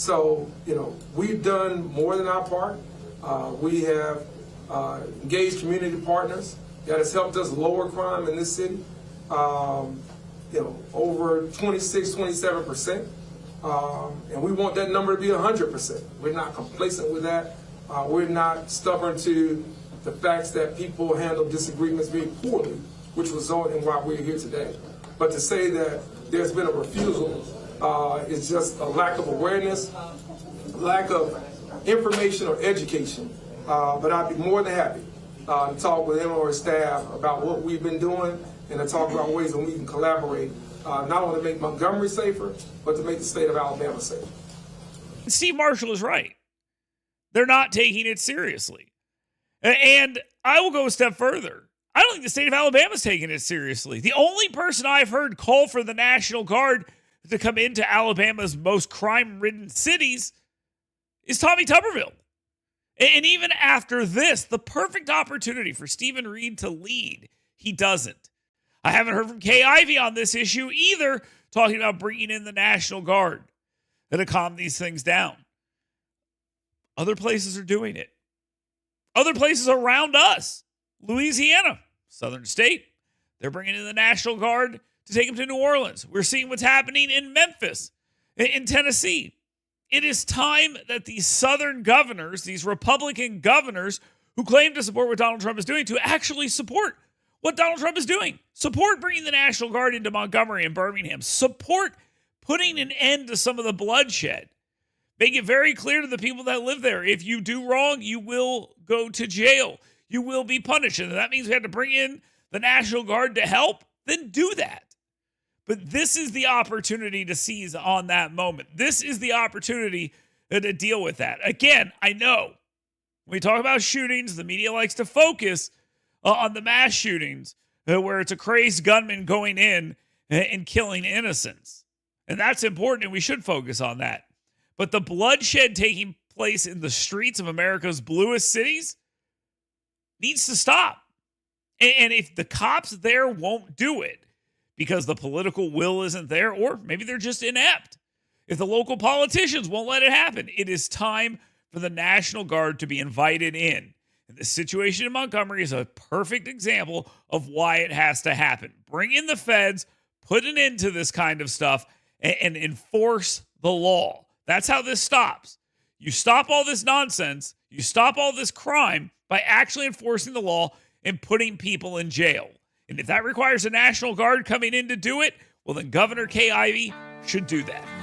So, we've done more than our part. We have engaged community partners that has helped us lower crime in this city, over 26, 27%. And we want that number to be 100%. We're not complacent with that. We're not stubborn to the facts that people handle disagreements very poorly, which result in why we're here today. But to say that there's been a refusal is just a lack of awareness, lack of information or education. But I'd be more than happy to talk with him or his staff about what we've been doing and to talk about ways that we can collaborate, not only to make Montgomery safer, but to make the state of Alabama safer. Steve Marshall is right. They're not taking it seriously. And I will go a step further. I don't think the state of Alabama is taking it seriously. The only person I've heard call for the National Guard to come into Alabama's most crime-ridden cities is Tommy Tuberville. And even after this, the perfect opportunity for Steven Reed to lead, he doesn't. I haven't heard from Kay Ivey on this issue either, talking about bringing in the National Guard to calm these things down. Other places are doing it. Other places around us, Louisiana, southern state, they're bringing in the National Guard to take them to New Orleans. We're seeing what's happening in Memphis, in Tennessee. It is time that these southern governors, these Republican governors who claim to support what Donald Trump is doing, to actually support what Donald Trump is doing. Support bringing the National Guard into Montgomery and Birmingham. Support putting an end to some of the bloodshed. Make it very clear to the people that live there, if you do wrong, you will go to jail. You will be punished. And if that means we have to bring in the National Guard to help, then do that. But this is the opportunity to seize on that moment. This is the opportunity to deal with that. Again, I know when we talk about shootings, the media likes to focus on the mass shootings where it's a crazed gunman going in and killing innocents. And that's important, and we should focus on that. But the bloodshed taking place in the streets of America's bluest cities needs to stop. And if the cops there won't do it because the political will isn't there, or maybe they're just inept, if the local politicians won't let it happen, it is time for the National Guard to be invited in. And the situation in Montgomery is a perfect example of why it has to happen. Bring in the feds, put an end to this kind of stuff, and enforce the law. That's how this stops. You stop all this nonsense, you stop all this crime by actually enforcing the law and putting people in jail. And if that requires a National Guard coming in to do it, well, then Governor Kay Ivey should do that.